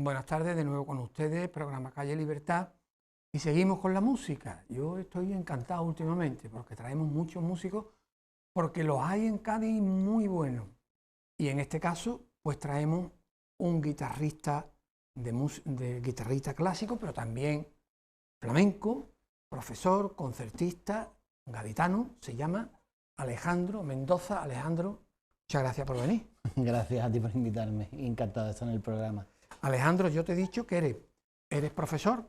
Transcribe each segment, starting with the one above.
Buenas tardes de nuevo con ustedes, programa Calle Libertad, y seguimos con la música. Yo estoy encantado últimamente porque traemos muchos músicos, porque los hay en Cádiz muy buenos. Y en este caso, pues traemos un guitarrista de guitarrista clásico, pero también flamenco, profesor, concertista, gaditano, se llama Alejandro Mendoza. Alejandro, muchas gracias por venir. Gracias a ti por invitarme, encantado de estar en el programa. Alejandro, yo te he dicho que eres profesor,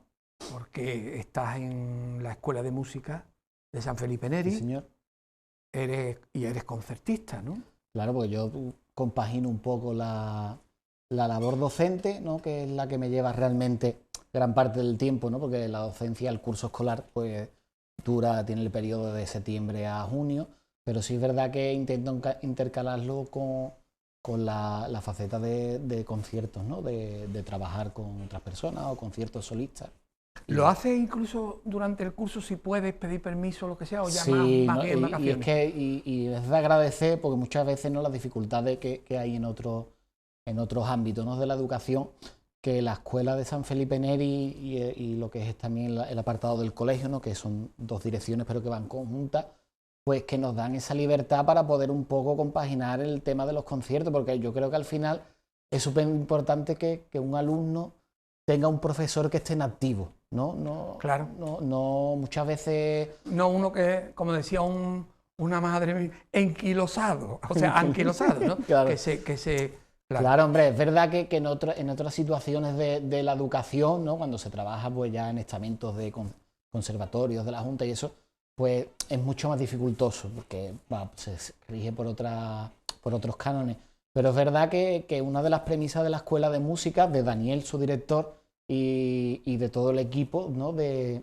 porque estás en la Escuela de Música de San Felipe Neri. Sí, señor. Eres concertista, ¿no? Claro, porque yo compagino un poco la labor docente, ¿no? Que es la que me lleva realmente gran parte del tiempo, ¿no? Porque la docencia, el curso escolar, pues tiene el periodo de septiembre a junio, pero sí es verdad que intento intercalarlo con la faceta de conciertos, ¿no? De trabajar con otras personas o conciertos solistas. ¿Lo haces incluso durante el curso si puedes pedir permiso o lo que sea, o ya sí, más ¿no? bien vacaciones? Y es de agradecer porque muchas veces, ¿no? Las dificultades que hay en otros ámbitos, ¿no? De la educación, que la escuela de San Felipe Neri y lo que es también el apartado del colegio, ¿no? Que son dos direcciones pero que van conjuntas, pues que nos dan esa libertad para poder un poco compaginar el tema de los conciertos, porque yo creo que al final es súper importante que un alumno tenga un profesor que esté en activo, ¿no? Claro. No muchas veces... No uno que, como decía una madre mía, enquilosado, o sea, anquilosado, ¿no? Claro. Claro, hombre, es verdad que en otras situaciones de la educación, ¿no? Cuando se trabaja pues ya en estamentos de conservatorios de la Junta y eso, pues es mucho más dificultoso porque se rige por otros cánones. Pero es verdad que una de las premisas de la Escuela de Música, de Daniel, su director, y de todo el equipo, ¿no? de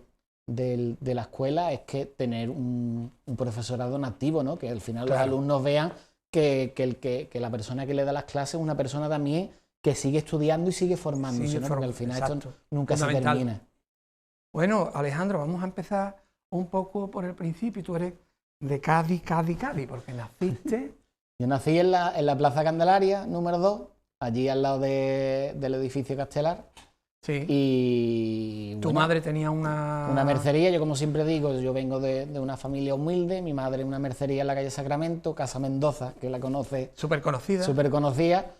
la escuela, es que tener un profesorado nativo, ¿no? Que al final Claro. los alumnos vean que la persona que le da las clases es una persona también que sigue estudiando y sigue formándose, ¿no? Porque al final esto nunca se termina. Bueno, Alejandro, vamos a empezar un poco por el principio. Tú eres de Cádiz, porque naciste... Yo nací en la Plaza Candelaria, número 2, allí al lado del edificio Castelar. Sí. Y tu madre tenía una mercería. Yo, como siempre digo, yo vengo de una familia humilde. Mi madre en una mercería en la calle Sacramento, Casa Mendoza, que la conoce. Súper conocida. Súper conocida.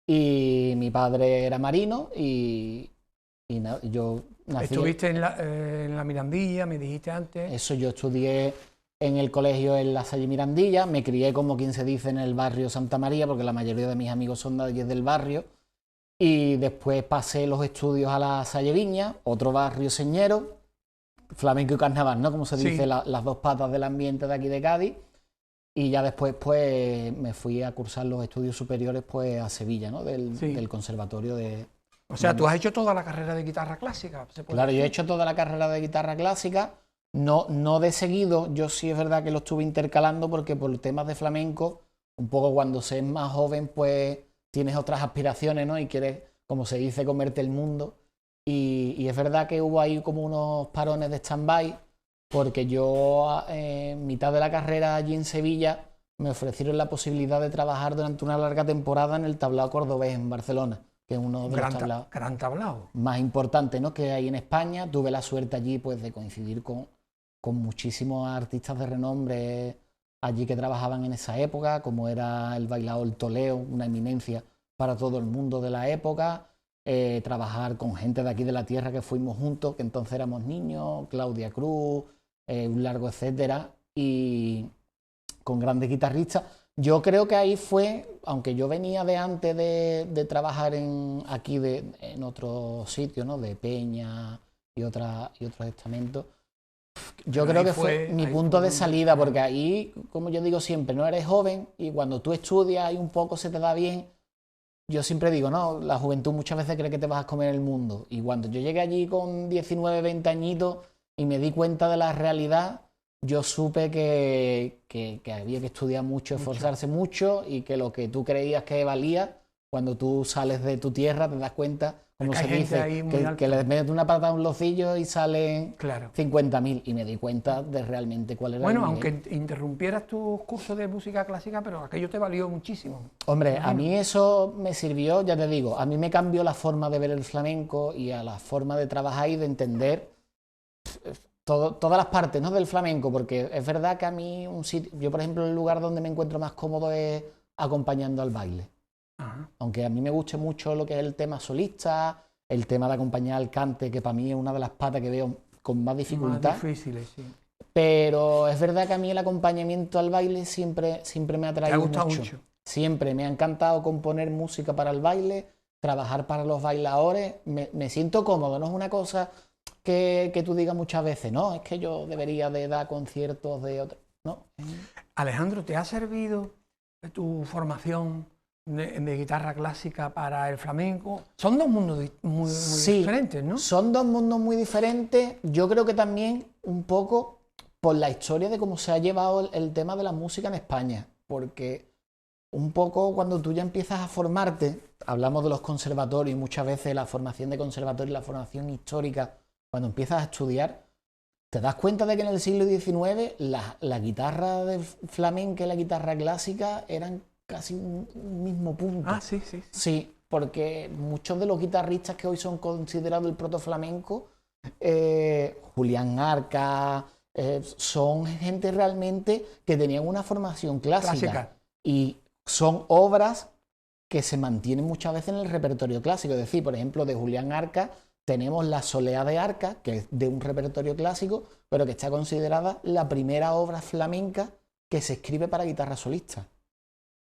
Y mi padre era marino y yo nací... Estuviste en la Mirandilla, me dijiste antes. Eso, yo estudié en el colegio en la Salle Mirandilla, me crié, como quien se dice, en el barrio Santa María, porque la mayoría de mis amigos son de allí del barrio, y después pasé los estudios a la Salle Viña, otro barrio señero, flamenco y carnaval, ¿no? Como se dice, sí. las dos patas del ambiente de aquí de Cádiz, y ya después pues me fui a cursar los estudios superiores pues a Sevilla, ¿no? Del conservatorio de... O sea, tú has hecho toda la carrera de guitarra clásica. Claro, yo he hecho toda la carrera de guitarra clásica. No de seguido, yo sí es verdad que lo estuve intercalando porque por temas de flamenco, un poco cuando se es más joven, pues tienes otras aspiraciones, ¿no? Y quieres, como se dice, comerte el mundo. Y es verdad que hubo ahí como unos parones de stand-by, porque yo, en mitad de la carrera allí en Sevilla, me ofrecieron la posibilidad de trabajar durante una larga temporada en el Tablao Cordobés, en Barcelona, que es uno de los tablaos gran tablao más importantes, ¿no? Que hay en España. Tuve la suerte allí pues de coincidir con muchísimos artistas de renombre allí que trabajaban en esa época, como era el bailador Toleo, una eminencia para todo el mundo de la época, trabajar con gente de aquí de la tierra que fuimos juntos, que entonces éramos niños, Claudia Cruz, un largo etcétera, y con grandes guitarristas. Yo creo que ahí fue, aunque yo venía de antes de trabajar aquí en otros sitios, ¿no? De Peña y otros estamentos, yo creo que fue mi punto de salida, porque ahí, como yo digo siempre, no eres joven y cuando tú estudias y un poco se te da bien, yo siempre digo, no, la juventud muchas veces cree que te vas a comer el mundo. Y cuando yo llegué allí con 19, 20 añitos y me di cuenta de la realidad, yo supe que había que estudiar mucho, esforzarse mucho y que lo que tú creías que valía, Cuando tú sales de tu tierra te das cuenta, como se dice, que le metes una patada a un locillo y salen 50.000. Y me di cuenta de realmente cuál era el nivel. Aunque interrumpieras tus cursos de música clásica, pero aquello te valió muchísimo. Hombre, a mí eso me sirvió, ya te digo, a mí me cambió la forma de ver el flamenco y a la forma de trabajar y de entender todas las partes, ¿no?, del flamenco, porque es verdad que a mí, yo por ejemplo, el lugar donde me encuentro más cómodo es acompañando al baile. Ajá. Aunque a mí me guste mucho lo que es el tema solista, el tema de acompañar al cante, que para mí es una de las patas que veo con más dificultad. Más difíciles, sí. Pero es verdad que a mí el acompañamiento al baile siempre me ha traído mucho. Siempre me ha encantado componer música para el baile, trabajar para los bailadores, me siento cómodo, no es una cosa que tú digas muchas veces, no, es que yo debería de dar conciertos de otro, no. Alejandro, ¿te ha servido tu formación de guitarra clásica para el flamenco? Son dos mundos muy diferentes, ¿no? Son dos mundos muy diferentes. Yo creo que también un poco por la historia de cómo se ha llevado el tema de la música en España, porque un poco cuando tú ya empiezas a formarte, hablamos de los conservatorios y muchas veces la formación de conservatorio y la formación histórica, cuando empiezas a estudiar, te das cuenta de que en el siglo XIX la guitarra de flamenca y la guitarra clásica eran casi un mismo punto. Ah, sí. Sí, porque muchos de los guitarristas que hoy son considerados el protoflamenco, Julián Arca, son gente realmente que tenían una formación clásica. Y son obras que se mantienen muchas veces en el repertorio clásico. Es decir, por ejemplo, de Julián Arca tenemos la Soleá de Arca, que es de un repertorio clásico, pero que está considerada la primera obra flamenca que se escribe para guitarra solista.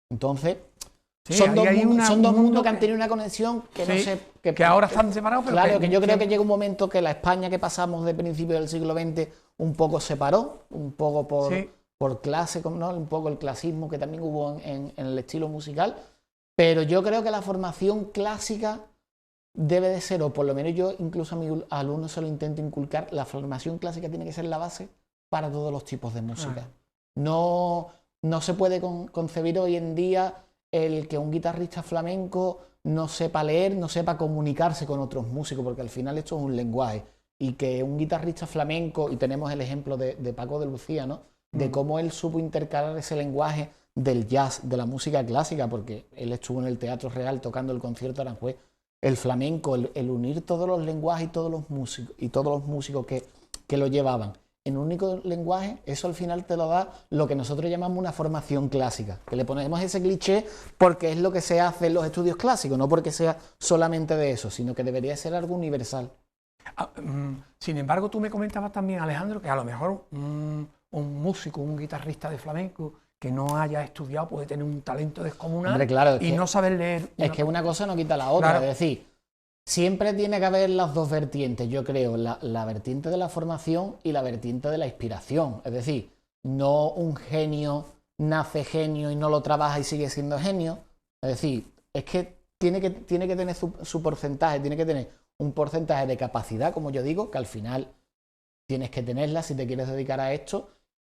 Entonces, sí, son dos mundos que han tenido una conexión que no sé... Que ahora están separados, pero... Claro, que yo creo que llega un momento que la España que pasamos de principios del siglo XX un poco separó, un poco por clase, ¿no?, un poco el clasismo que también hubo en el estilo musical, pero yo creo que la formación clásica debe de ser, o por lo menos yo incluso a mis alumnos se lo intento inculcar, la formación clásica tiene que ser la base para todos los tipos de música. No se puede concebir hoy en día el que un guitarrista flamenco no sepa leer, no sepa comunicarse con otros músicos, porque al final esto es un lenguaje, y que un guitarrista flamenco, y tenemos el ejemplo de Paco de Lucía, ¿no?, de cómo él supo intercalar ese lenguaje del jazz, de la música clásica, porque él estuvo en el Teatro Real tocando el concierto de Aranjuez. El flamenco, el unir todos los lenguajes y todos los músicos que lo llevaban en un único lenguaje, eso al final te lo da lo que nosotros llamamos una formación clásica, que le ponemos ese cliché porque es lo que se hace en los estudios clásicos, no porque sea solamente de eso, sino que debería ser algo universal. Sin embargo, tú me comentabas también, Alejandro, que a lo mejor un músico, un guitarrista de flamenco que no haya estudiado puede tener un talento descomunal. Hombre, claro, y no saber leer. Es que una cosa no quita la otra, claro. Es decir, siempre tiene que haber las dos vertientes, yo creo, la vertiente de la formación y la vertiente de la inspiración. Es decir, no un genio nace genio y no lo trabaja y sigue siendo genio. Es decir, es que tiene que tener su porcentaje, tiene que tener un porcentaje de capacidad, como yo digo, que al final tienes que tenerla si te quieres dedicar a esto,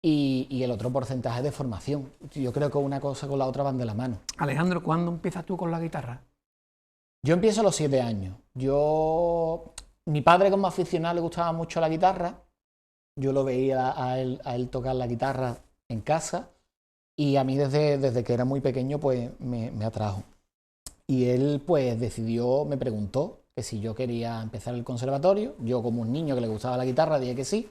y el otro porcentaje de formación. Yo creo que una cosa con la otra van de la mano. Alejandro, ¿cuándo empiezas tú con la guitarra? Yo empiezo a los 7 años. Mi padre como aficionado le gustaba mucho la guitarra. Yo lo veía a él tocar la guitarra en casa, y a mí desde que era muy pequeño pues me atrajo. Y él pues me preguntó que si yo quería empezar el conservatorio. Yo, como un niño que le gustaba la guitarra, dije que sí.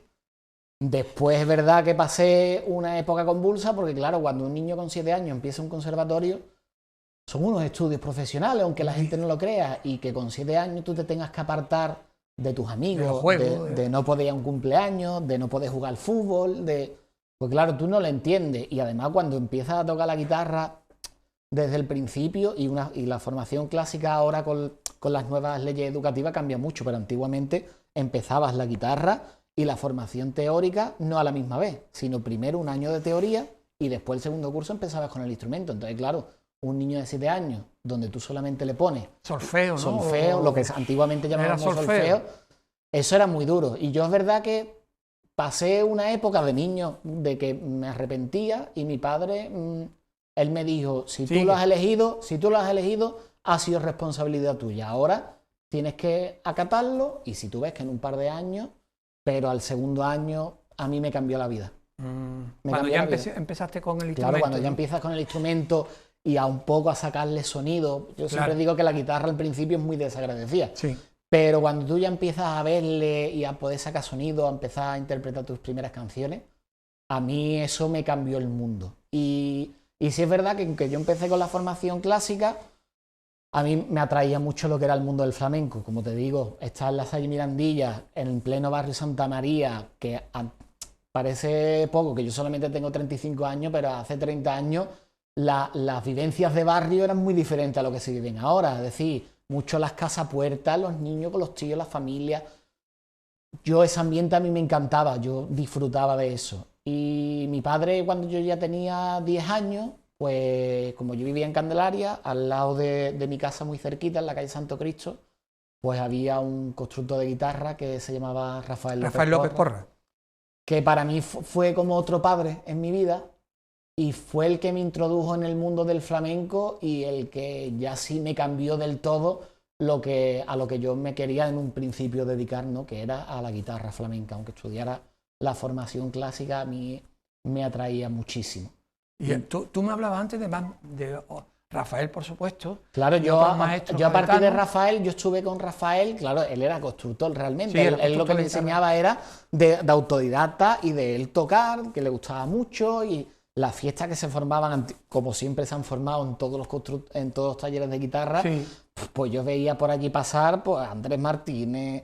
Después es verdad que pasé una época convulsa, porque claro, cuando un niño con 7 años empieza un conservatorio, son unos estudios profesionales, aunque la gente no lo crea, y que con 7 años tú te tengas que apartar de tus amigos, de no poder ir a un cumpleaños, de no poder jugar al fútbol, pues claro, tú no lo entiendes. Y además cuando empiezas a tocar la guitarra desde el principio, y la formación clásica ahora con las nuevas leyes educativas cambia mucho, pero antiguamente empezabas la guitarra y la formación teórica no a la misma vez, sino primero un año de teoría y después el segundo curso empezabas con el instrumento. Entonces, claro, un niño de 7 años, donde tú solamente le pones solfeo, ¿no? Solfeo, lo que antiguamente llamábamos solfeo, eso era muy duro. Y yo es verdad que pasé una época de niño de que me arrepentía, y mi padre, él me dijo, si tú lo has elegido, ha sido responsabilidad tuya. Ahora tienes que acatarlo y si tú ves que en un par de años, pero al segundo año a mí me cambió la vida. Cuando ya empezaste con el instrumento. Claro, cuando ya empiezas con el instrumento y a un poco a sacarle sonido. Yo siempre digo que la guitarra al principio es muy desagradecida. Sí. Pero cuando tú ya empiezas a verle y a poder sacar sonido, a empezar a interpretar tus primeras canciones, a mí eso me cambió el mundo. Y sí es verdad que aunque yo empecé con la formación clásica, a mí me atraía mucho lo que era el mundo del flamenco. Como te digo, estar en la Salle Mirandilla, en pleno barrio Santa María, que parece poco, que yo solamente tengo 35 años, pero hace 30 años las vivencias de barrio eran muy diferentes a lo que se viven ahora. Es decir, mucho las casas puertas, los niños con los tíos, las familias. Yo ese ambiente a mí me encantaba, yo disfrutaba de eso. Y mi padre, cuando yo ya tenía 10 años, pues como yo vivía en Candelaria, al lado de mi casa muy cerquita, en la calle Santo Cristo, pues había un constructor de guitarra que se llamaba Rafael López Porra, que para mí fue como otro padre en mi vida y fue el que me introdujo en el mundo del flamenco y el que ya sí me cambió del todo a lo que yo me quería en un principio dedicar, ¿no? Que era a la guitarra flamenca, aunque estudiara la formación clásica, a mí me atraía muchísimo. Y tú me hablabas antes de Rafael, por supuesto. Yo a partir de Rafael, yo estuve con Rafael, claro, él era constructor realmente, sí, él lo que me enseñaba era de autodidacta y de él tocar, que le gustaba mucho, y las fiestas que se formaban, como siempre se han formado en todos los talleres de guitarra, sí. Pues yo veía por allí pasar pues, a Andrés Martínez,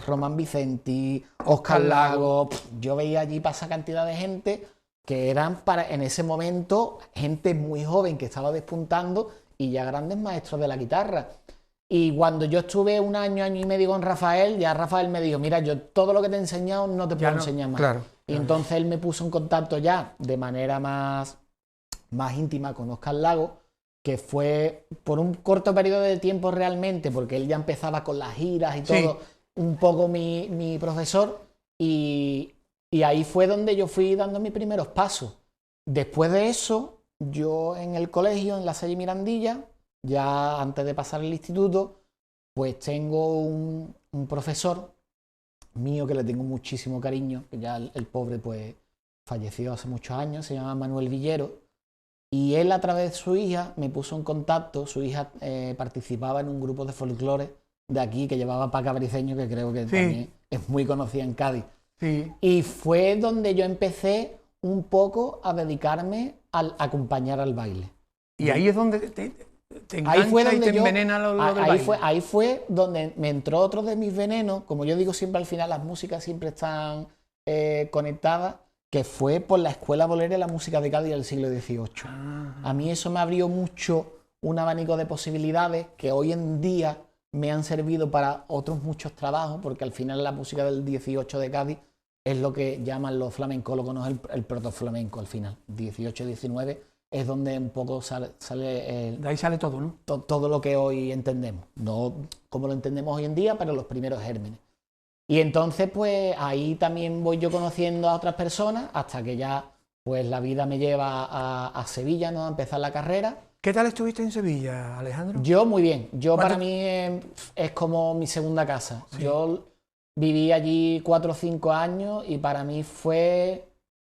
Román Vicenti, Óscar Lago, yo veía allí pasar cantidad de gente que eran en ese momento gente muy joven que estaba despuntando y ya grandes maestros de la guitarra. Y cuando yo estuve un año y medio con Rafael, ya Rafael me dijo, mira, yo todo lo que te he enseñado no te puedo enseñar más. Claro. Y entonces él me puso en contacto ya de manera más íntima con Óscar Lago, que fue por un corto periodo de tiempo realmente, porque él ya empezaba con las giras y todo, un poco mi profesor, y ahí fue donde yo fui dando mis primeros pasos. Después de eso, yo en el colegio, en la Salle Mirandilla, ya antes de pasar el instituto, pues tengo un profesor mío que le tengo muchísimo cariño, que ya el pobre pues falleció hace muchos años, se llama Manuel Villero, y él a través de su hija me puso en contacto. Su hija participaba en un grupo de folclore de aquí que llevaba Paca Briceño, que creo que también es muy conocida en Cádiz. Sí. Y fue donde yo empecé un poco a dedicarme a acompañar al baile. Y ahí es donde te engancha y te envenena lo del baile. Ahí fue donde me entró otro de mis venenos. Como yo digo siempre, al final las músicas siempre están conectadas, que fue por la Escuela Bolera y la Música de Cádiz del siglo XVIII. A mí eso me abrió mucho un abanico de posibilidades que hoy en día me han servido para otros muchos trabajos, porque al final la música del 18 de Cádiz es lo que llaman los flamencólogos, no es el protoflamenco al final. 18-19 es donde un poco sale de ahí sale todo, ¿no? Todo lo que hoy entendemos. No como lo entendemos hoy en día, pero los primeros gérmenes. Y entonces, pues ahí también voy yo conociendo a otras personas, hasta que ya pues la vida me lleva a Sevilla, ¿no? A empezar la carrera. ¿Qué tal estuviste en Sevilla, Alejandro? Yo muy bien. Para mí es como mi segunda casa. Sí. Yo viví allí 4 o 5 años y para mí fue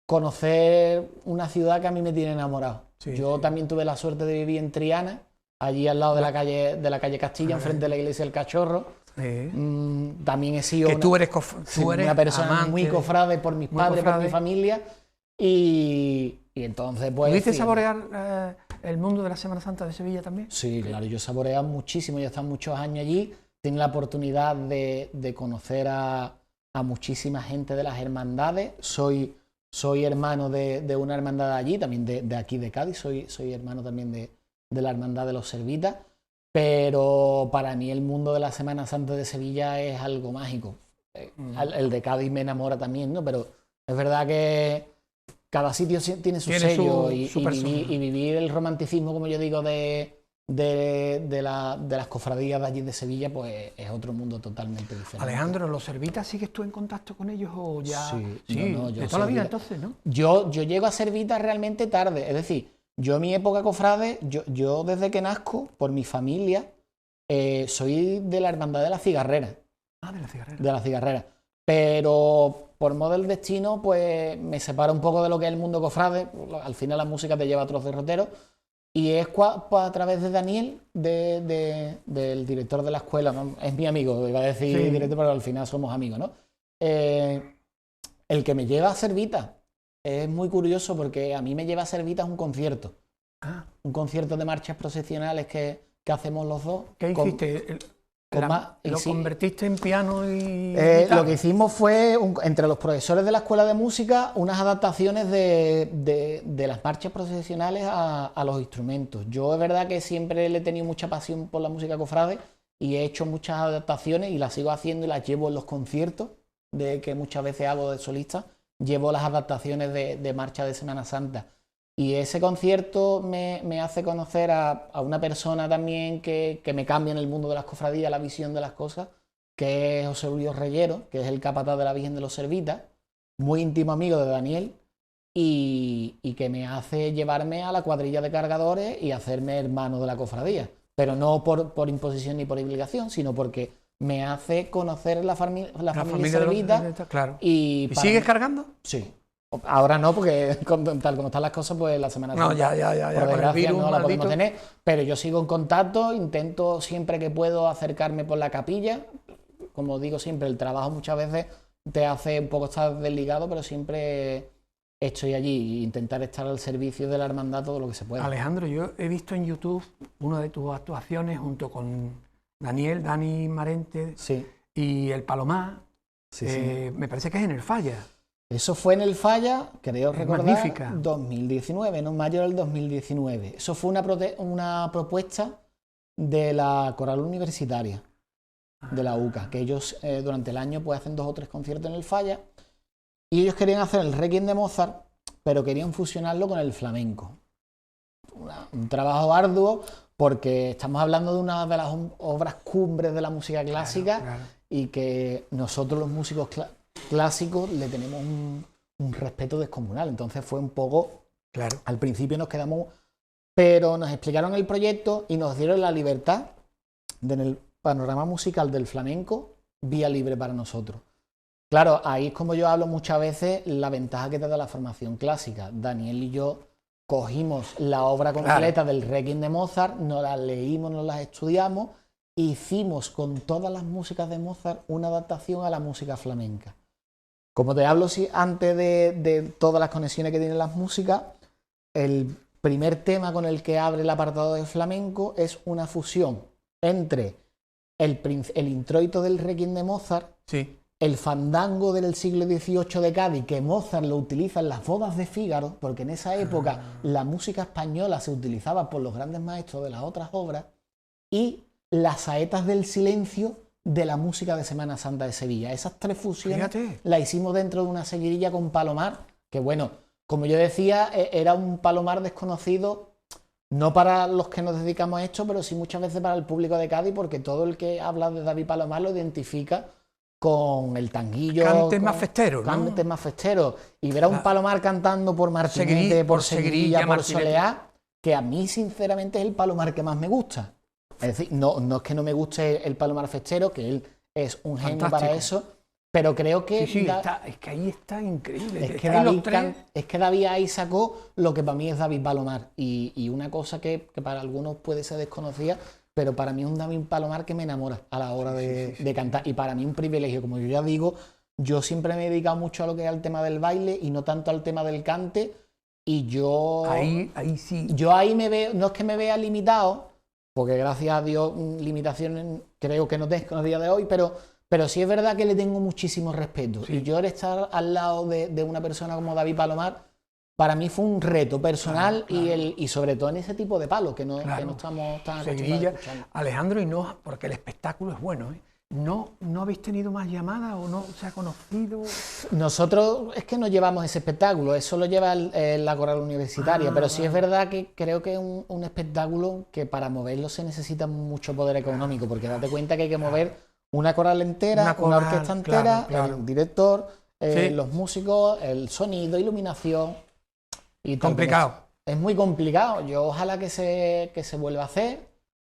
conocer una ciudad que a mí me tiene enamorado. Sí, yo también tuve la suerte de vivir en Triana, allí al lado de la calle Castilla, enfrente de la iglesia del Cachorro. También he sido una persona muy cofrade por mis padres, por mi familia. Y entonces pues... ¿Pudiste saborear el mundo de la Semana Santa de Sevilla también? Sí, claro, yo saboreé muchísimo, yo he estado muchos años allí, tengo la oportunidad de conocer a muchísima gente de las hermandades, soy hermano de una hermandad allí, también de aquí de Cádiz, soy hermano también de la hermandad de los Servitas, pero para mí el mundo de la Semana Santa de Sevilla es algo mágico. El de Cádiz me enamora también, ¿no? Pero es verdad que cada sitio tiene su sello y vivir el romanticismo, como yo digo, de las cofradías de allí de Sevilla, pues es otro mundo totalmente diferente. Alejandro, ¿los Servitas sigues tú en contacto con ellos o ya? Sí, de toda la vida entonces, ¿no? Yo llego a Servitas realmente tarde, es decir, Yo mi época cofrade, yo desde que nazco, por mi familia, soy de la Hermandad de la Cigarrera. Ah, de la Cigarrera. De la Cigarrera. Pero por modo del destino, pues me separa un poco de lo que es el mundo cofrade. Al final la música te lleva a otros derroteros. Y es a través de Daniel, del director de la escuela, ¿no? Es mi amigo, iba a decir Sí. director, pero al final somos amigos, ¿no? El que me lleva a Servitas. Es muy curioso porque a mí me lleva a Servitas un concierto. Ah, Un concierto de marchas procesionales que hacemos los dos. ¿qué hiciste? ¿Lo sí, convertiste en piano y lo guitarra? que hicimos fue, entre los profesores de la escuela de música, unas adaptaciones de las marchas procesionales a los instrumentos. Yo es verdad que siempre le he tenido mucha pasión por la música cofrade y he hecho muchas adaptaciones y las sigo haciendo y las llevo en los conciertos que muchas veces hago de solista. Llevo las adaptaciones de marcha de Semana Santa. Y ese concierto me hace conocer a una persona también que me cambia en el mundo de las cofradías, la visión de las cosas, que es José Luis Reyero, que es el capataz de la Virgen de los Servitas, muy íntimo amigo de Daniel, y que me hace llevarme a la cuadrilla de cargadores y hacerme hermano de la cofradía. Pero no por imposición ni por obligación, sino porque me hace conocer la familia Servita. Claro. ¿Y sigues cargando? Sí. Ahora no, porque tal como están las cosas, pues la Semana Santa, ya, por desgracia, virus, no la podemos maldito. tener. Pero yo sigo en contacto, intento siempre que puedo acercarme por la capilla. Como digo siempre, el trabajo muchas veces te hace un poco estar desligado, pero siempre estoy allí e intentar estar al servicio de la hermandad todo lo que se pueda. Alejandro, yo he visto en YouTube una de tus actuaciones junto con Dani Marente Sí. y el Palomar. Sí. Me parece que es en el Falla. Eso fue en el Falla, creo recordar, Magnífica. 2019, no, mayo del 2019. Eso fue una propuesta de la Coral Universitaria de la UCA, que ellos durante el año pues hacen 2 o 3 conciertos en el Falla y ellos querían hacer el Requiem de Mozart, pero querían fusionarlo con el flamenco. Un trabajo arduo porque estamos hablando de una de las obras cumbres de la música clásica, Claro. y que nosotros los músicos clásicos le tenemos un respeto descomunal. Entonces fue un poco, Claro. al principio nos quedamos, pero nos explicaron el proyecto y nos dieron la libertad de, en el panorama musical del flamenco, vía libre para nosotros. Claro, ahí es como yo hablo muchas veces, la ventaja que te da la formación clásica. Daniel y yo cogimos la obra completa del Requiem de Mozart, nos la leímos, nos las estudiamos, hicimos con todas las músicas de Mozart una adaptación a la música flamenca. Como te hablo antes de todas las conexiones que tienen las músicas, el primer tema con el que abre el apartado de flamenco es una fusión entre el introito del Requiem de Mozart, Sí. el fandango del siglo XVIII de Cádiz, que Mozart lo utiliza en las bodas de Fígaro, porque en esa época la música española se utilizaba por los grandes maestros de las otras obras, y las saetas del silencio de la música de Semana Santa de Sevilla. Esas 3 fusiones las hicimos dentro de una seguidilla con Palomar, que bueno, como yo decía, era un Palomar desconocido, no para los que nos dedicamos a esto, pero sí muchas veces para el público de Cádiz, porque todo el que habla de David Palomar lo identifica con el tanguillo. Cantes más festeros, ¿no? Cantes más festeros. Y ver a un Palomar cantando por Martinete, por Seguirilla, por Soleá, que a mí sinceramente es el Palomar que más me gusta. Es decir, no es que no me guste el Palomar festero, que él es un genio para eso, pero creo que... es que ahí está increíble. Es que David ahí sacó lo que para mí es David Palomar. Y una cosa que para algunos puede ser desconocida, pero para mí es un David Palomar que me enamora a la hora de cantar. Y para mí un privilegio, como yo ya digo, yo siempre me he dedicado mucho a lo que es el tema del baile y no tanto al tema del cante. Y yo... Ahí sí. Yo ahí me veo, no es que me vea limitado, porque gracias a Dios limitaciones creo que no tengo a día de hoy, pero sí es verdad que le tengo muchísimo respeto. Sí. Y yo el estar al lado de una persona como David Palomar, para mí fue un reto personal, claro. Y sobre todo en ese tipo de palos que no estamos tan acostumbrados a escuchar. Alejandro, y no, porque el espectáculo es bueno, ¿eh? ¿No habéis tenido más llamadas o no se ha conocido? Nosotros es que no llevamos ese espectáculo, eso lo lleva la Coral Universitaria, pero sí es verdad que creo que es un espectáculo que para moverlo se necesita mucho poder económico, porque date cuenta que hay que mover una coral entera, una orquesta entera, el director, los músicos, el sonido, iluminación... Y complicado. es muy complicado. Yo ojalá que se vuelva a hacer,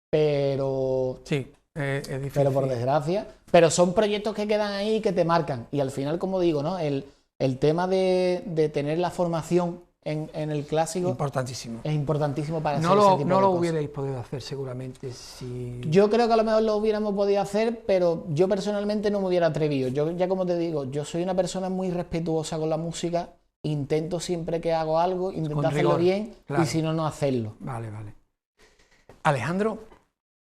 pero... Sí, es difícil. Pero por desgracia. Pero son proyectos que quedan ahí y que te marcan. Y al final, como digo, ¿no? El tema de tener la formación en el clásico Importantísimo. es importantísimo para hacer ese tipo No de lo cosas. hubierais podido hacer seguramente si... Yo creo que a lo mejor lo hubiéramos podido hacer, pero yo personalmente no me hubiera atrevido. Yo, ya como te digo, yo soy una persona muy respetuosa con la música. Intento siempre que hago algo, intento hacerlo bien, claro. Y si no, no hacerlo. Vale, vale. Alejandro,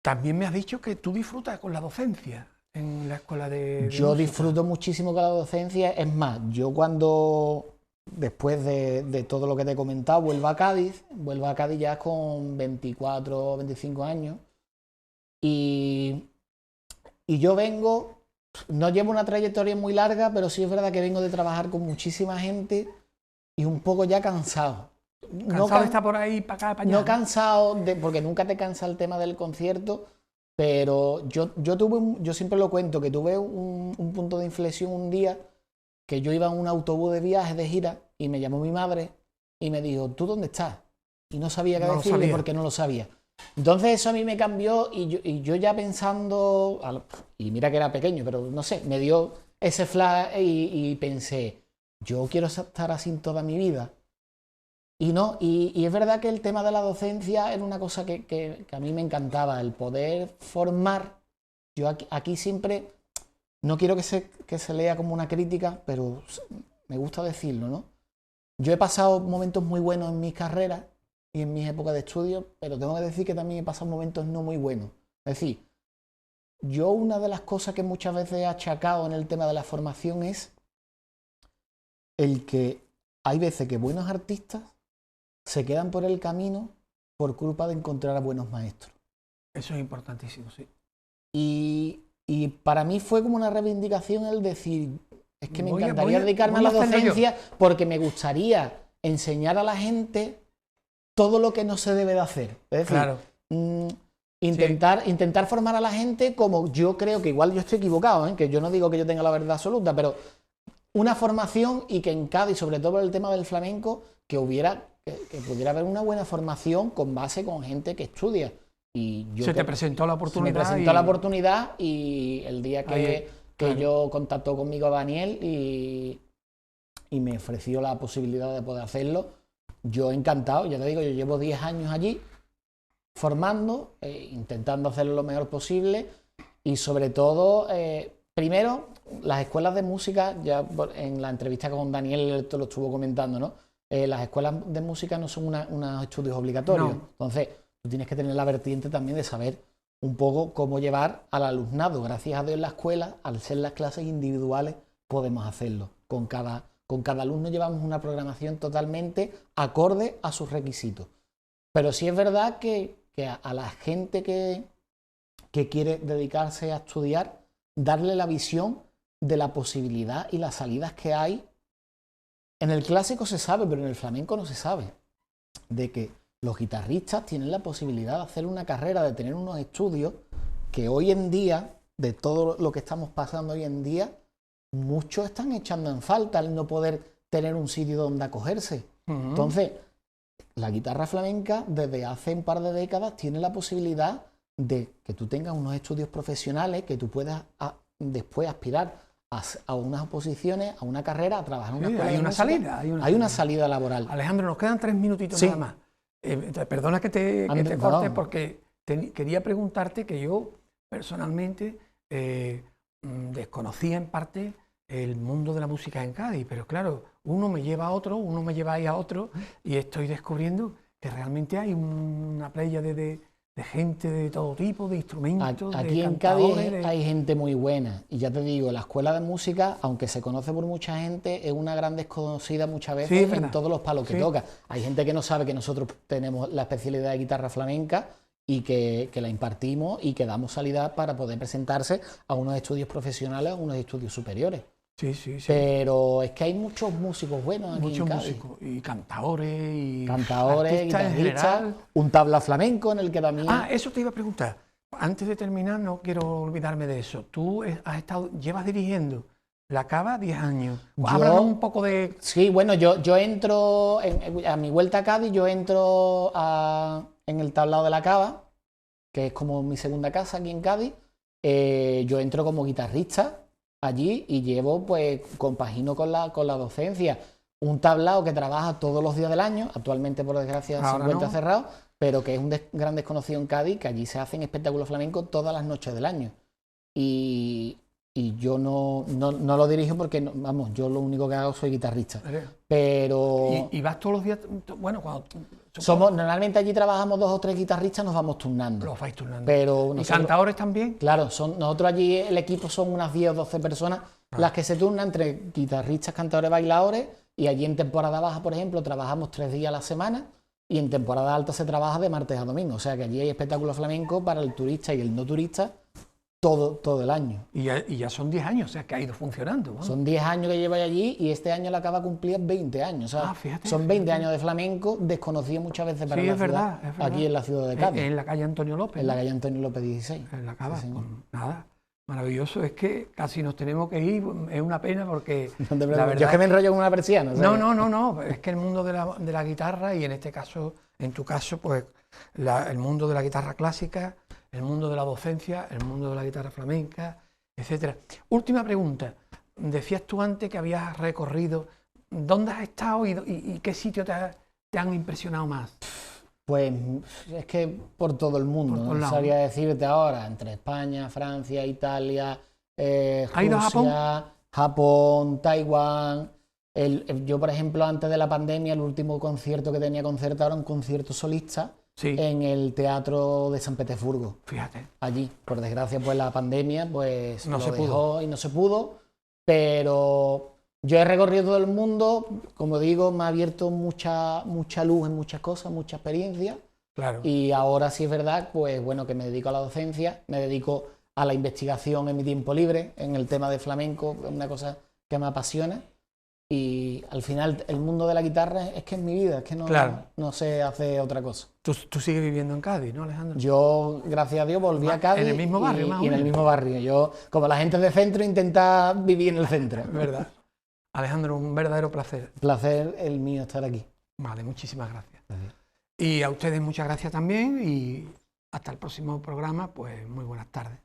también me has dicho que tú disfrutas con la docencia en la escuela de Yo música. disfruto muchísimo con la docencia. Es más, yo cuando, después de todo lo que te he comentado, vuelvo a Cádiz ya con 24 o 25 años. Y yo vengo, no llevo una trayectoria muy larga, pero sí es verdad que vengo de trabajar con muchísima gente y un poco ya cansado. Cansado de estar por ahí, para acá, para allá. No cansado, porque nunca te cansa el tema del concierto, pero yo siempre lo cuento, que tuve un punto de inflexión un día, que yo iba en un autobús de viaje, de gira, y me llamó mi madre y me dijo, ¿tú dónde estás? Y no sabía qué decirle porque no lo sabía. Entonces eso a mí me cambió y yo ya pensando, y mira que era pequeño, pero no sé, me dio ese flash y pensé, yo quiero estar así toda mi vida. Y no, y es verdad que el tema de la docencia era una cosa que a mí me encantaba, el poder formar. Yo aquí siempre, no quiero que se lea como una crítica, pero me gusta decirlo, ¿no? Yo he pasado momentos muy buenos en mis carreras y en mis épocas de estudio, pero tengo que decir que también he pasado momentos no muy buenos. Es decir, yo una de las cosas que muchas veces he achacado en el tema de la formación es el que hay veces que buenos artistas se quedan por el camino por culpa de encontrar a buenos maestros. Eso es importantísimo, sí. Y para mí fue como una reivindicación el decir, es que me encantaría dedicarme a la docencia porque me gustaría enseñar a la gente todo lo que no se debe de hacer. Es decir, claro. Intentar formar a la gente como yo creo que igual yo estoy equivocado, que yo no digo que yo tenga la verdad absoluta, pero una formación y que en Cádiz, sobre todo por el tema del flamenco, que pudiera haber una buena formación con base con gente que estudia. Y yo te presentó la oportunidad. Se me presentó la oportunidad y el día que yo contactó conmigo Daniel y me ofreció la posibilidad de poder hacerlo, yo encantado, ya te digo, yo llevo 10 años allí formando, intentando hacerlo lo mejor posible y sobre todo, primero, las escuelas de música, ya en la entrevista con Daniel esto lo estuvo comentando, ¿no? Las escuelas de música no son unos estudios obligatorios, no. Entonces tú tienes que tener la vertiente también de saber un poco cómo llevar al alumnado. Gracias a Dios en la escuela, al ser las clases individuales, podemos hacerlo. Con cada alumno llevamos una programación totalmente acorde a sus requisitos. Pero sí es verdad que a la gente que quiere dedicarse a estudiar, darle la visión de la posibilidad y las salidas que hay. En el clásico se sabe, pero en el flamenco no se sabe. De que los guitarristas tienen la posibilidad de hacer una carrera, de tener unos estudios que hoy en día, de todo lo que estamos pasando hoy en día, muchos están echando en falta el no poder tener un sitio donde acogerse. Entonces, la guitarra flamenca desde hace un par de décadas tiene la posibilidad de que tú tengas unos estudios profesionales, que tú puedas después aspirar a unas oposiciones, a una carrera, a trabajar en una escuela hay de una música. salida. Hay una salida laboral. Alejandro, nos quedan 3 minutitos nada más. Perdona que te corte porque quería preguntarte que yo personalmente desconocía en parte el mundo de la música en Cádiz, pero claro, uno me lleva a otro, uno me lleva ahí a otro y estoy descubriendo que realmente hay una playa de gente de todo tipo, de instrumentos, aquí en Cádiz hay gente muy buena y ya te digo, la escuela de música, aunque se conoce por mucha gente, es una gran desconocida muchas veces en todos los palos que toca. Hay gente que no sabe que nosotros tenemos la especialidad de guitarra flamenca y que la impartimos y que damos salida para poder presentarse a unos estudios profesionales, a unos estudios superiores. Sí, sí, sí. Pero es que hay muchos músicos buenos aquí en Cádiz. Muchos músicos y cantadores, guitarristas, un tabla flamenco en el que también... eso te iba a preguntar. Antes de terminar, no quiero olvidarme de eso. Tú llevas dirigiendo La Cava, 10 años. Yo- Háblanos un poco de... Sí, bueno, yo entro, a mi vuelta a Cádiz, yo entro en el tablao de la Cava, que es como mi segunda casa aquí en Cádiz. Yo entro como guitarrista allí y llevo, pues, compagino con la docencia. Un tablao que trabaja todos los días del año, actualmente por desgracia se Ahora encuentra no. cerrado, pero que es un gran desconocido en Cádiz, que allí se hacen espectáculos flamencos todas las noches del año. Y, y yo no lo dirijo porque, vamos, yo lo único que hago soy guitarrista. Pero ¿Y vas todos los días? Bueno, cuando... normalmente allí trabajamos 2 o 3 guitarristas, nos vamos turnando. Los vais turnando. Pero ¿Y nosotros, cantadores también? claro, nosotros allí el equipo son unas 10 o 12 personas las que se turnan entre guitarristas, cantadores, bailadores, y allí en temporada baja, por ejemplo, trabajamos 3 días a la semana y en temporada alta se trabaja de martes a domingo. O sea que allí hay espectáculo flamenco para el turista y el no turista todo el año. Y ya son 10 años, o sea que ha ido funcionando. ¿No? Son 10 años que llevo allí y este año la acaba de cumplir 20 años. O sea, Fíjate, son 20 fíjate. años de flamenco desconocido muchas veces para Sí, la es ciudad, verdad, es verdad. aquí en la ciudad de Cádiz, En la calle Antonio López. en la ¿no? calle Antonio López 16. En la Cava. Sí, señor. Nada, maravilloso. Es que casi nos tenemos que ir. Es una pena porque No te preocupes, la verdad... yo es que me enrollo con una persiana. ¿sabes? No. Es que el mundo de la guitarra y en este caso, en tu caso, pues el mundo de la guitarra clásica, el mundo de la docencia, el mundo de la guitarra flamenca, etcétera. Última pregunta. Decías tú antes que habías recorrido. ¿Dónde has estado y qué sitio te han impresionado más? Pues es que por todo el mundo, Por todos no lados. sabría decirte ahora, entre España, Francia, Italia, ¿Has ido a Rusia, Japón, Taiwán. Yo, por ejemplo, antes de la pandemia, el último concierto que tenía concertado era un concierto solista Sí, en el Teatro de San Petersburgo. fíjate. Allí, por desgracia, pues la pandemia pues No lo se dejó pudo. y no se pudo, pero yo he recorrido todo el mundo, como digo, me ha abierto mucha luz en muchas cosas, mucha experiencia, Claro. y ahora sí es verdad, pues bueno, que me dedico a la docencia, me dedico a la investigación en mi tiempo libre, en el tema de flamenco, es una cosa que me apasiona, y al final el mundo de la guitarra es que es mi vida, es que Claro. no sé hacer otra cosa. Tú sigues viviendo en Cádiz, ¿no, Alejandro? Yo, gracias a Dios, volví a Cádiz. En el mismo barrio, más o y en el menos. mismo barrio. Yo, como la gente de centro, intenta vivir en el centro. Es verdad. Alejandro, un verdadero placer. Placer el mío estar aquí. Vale, muchísimas gracias. Y a ustedes muchas gracias también y hasta el próximo programa, pues muy buenas tardes.